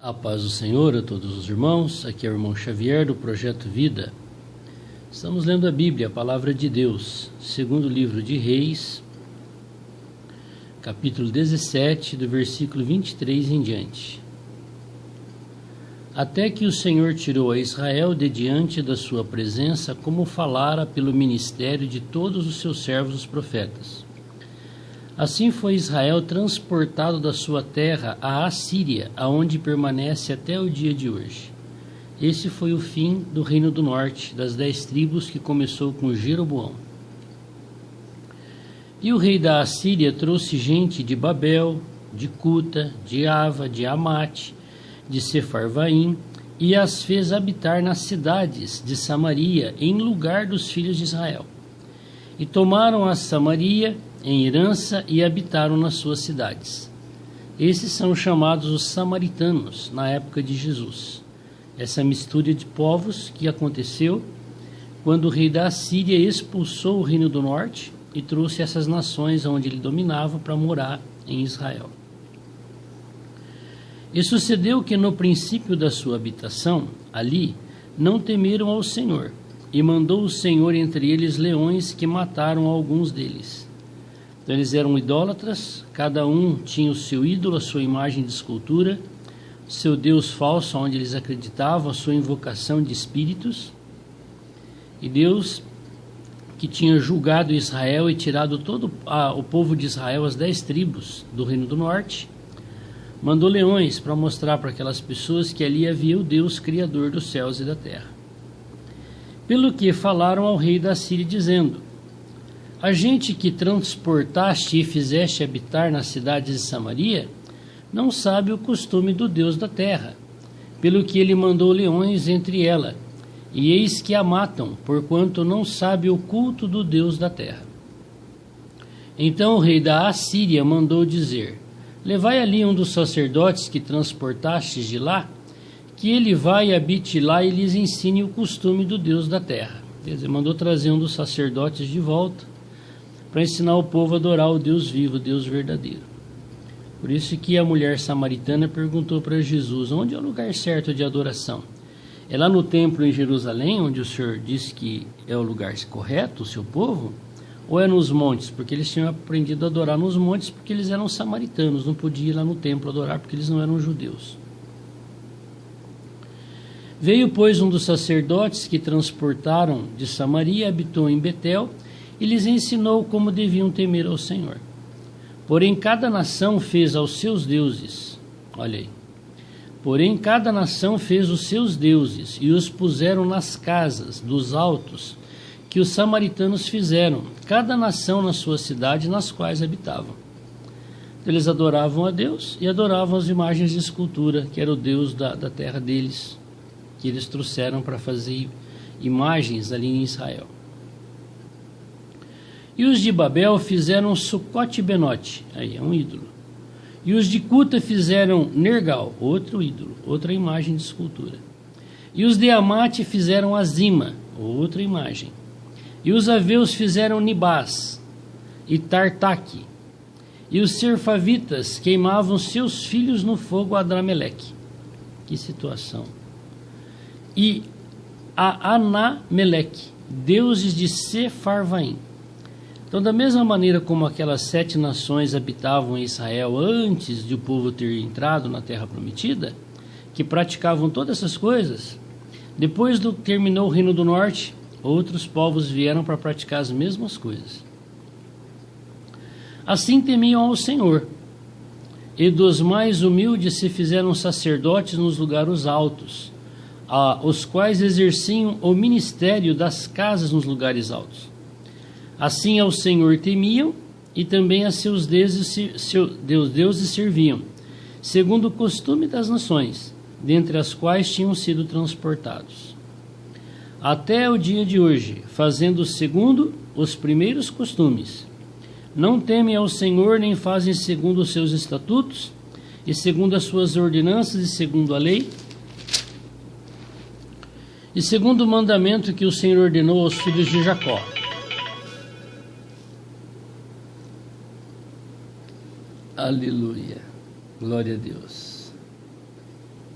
A paz do Senhor a todos os irmãos, aqui é o irmão Xavier do Projeto Vida. Estamos lendo a Bíblia, a Palavra de Deus, segundo livro de Reis, capítulo 17, do versículo 23 em diante. Até que o Senhor tirou a Israel de diante da sua presença, como falara pelo ministério de todos os seus servos os profetas. Assim foi Israel transportado da sua terra à Assíria, aonde permanece até o dia de hoje. Esse foi o fim do reino do norte, das 10 tribos, que começou com Jeroboão. E o rei da Assíria trouxe gente de Babel, de Cuta, de Ava, de Amate, de Sefarvaim, e as fez habitar nas cidades de Samaria, em lugar dos filhos de Israel. E tomaram a Samaria em herança e habitaram nas suas cidades. Esses são chamados os samaritanos na época de Jesus. Essa mistura de povos que aconteceu quando o rei da Assíria expulsou o reino do norte e trouxe essas nações onde ele dominava para morar em Israel. E sucedeu que no princípio da sua habitação, ali, não temeram ao Senhor, e mandou o Senhor entre eles leões que mataram alguns deles. Então eles eram idólatras, cada um tinha o seu ídolo, a sua imagem de escultura, seu Deus falso, onde eles acreditavam, a sua invocação de espíritos. E Deus, que tinha julgado Israel e tirado todo o povo de Israel, as 10 tribos do reino do norte, mandou leões para mostrar para aquelas pessoas que ali havia o Deus criador dos céus e da terra. Pelo que falaram ao rei da Síria, dizendo: a gente que transportaste e fizeste habitar nas cidades de Samaria não sabe o costume do Deus da terra, pelo que ele mandou leões entre ela, e eis que a matam, porquanto não sabe o culto do Deus da terra. Então o rei da Assíria mandou dizer: levai ali um dos sacerdotes que transportastes de lá, que ele vá e habite lá e lhes ensine o costume do Deus da terra. Quer dizer, mandou trazer um dos sacerdotes de volta para ensinar o povo a adorar o Deus vivo, o Deus verdadeiro. Por isso que a mulher samaritana perguntou para Jesus: onde é o lugar certo de adoração? É lá no templo em Jerusalém, onde o Senhor disse que é o lugar correto, o seu povo? Ou é nos montes? Porque eles tinham aprendido a adorar nos montes, porque eles eram samaritanos, não podiam ir lá no templo adorar, porque eles não eram judeus. Veio, pois, um dos sacerdotes que transportaram de Samaria, habitou em Betel, e lhes ensinou como deviam temer ao Senhor. Porém, cada nação fez aos seus deuses, olha aí, porém, cada nação fez os seus deuses, e os puseram nas casas dos altos, que os samaritanos fizeram, cada nação na sua cidade, nas quais habitavam. Eles adoravam a Deus e adoravam as imagens de escultura, que era o Deus da terra deles, que eles trouxeram para fazer imagens ali em Israel. E os de Babel fizeram Sucote-Benote, aí é um ídolo. E os de Cuta fizeram Nergal, outro ídolo, outra imagem de escultura. E os de Amate fizeram Azima, outra imagem. E os aveus fizeram Nibás e Tartaque. E os serfavitas queimavam seus filhos no fogo Adrameleque. Que situação! E a Anameleque, deuses de Sefarvaim. Então, da mesma maneira como aquelas 7 nações habitavam em Israel antes de o povo ter entrado na terra prometida, que praticavam todas essas coisas, depois do que terminou o reino do norte, outros povos vieram para praticar as mesmas coisas. Assim temiam ao Senhor, e dos mais humildes se fizeram sacerdotes nos lugares altos, os quais exerciam o ministério das casas nos lugares altos. Assim ao Senhor temiam, e também a seus deuses serviam, segundo o costume das nações, dentre as quais tinham sido transportados. Até o dia de hoje, fazendo segundo os primeiros costumes, não temem ao Senhor, nem fazem segundo os seus estatutos, e segundo as suas ordenanças, e segundo a lei, e segundo o mandamento que o Senhor ordenou aos filhos de Jacó. Aleluia. Glória a Deus.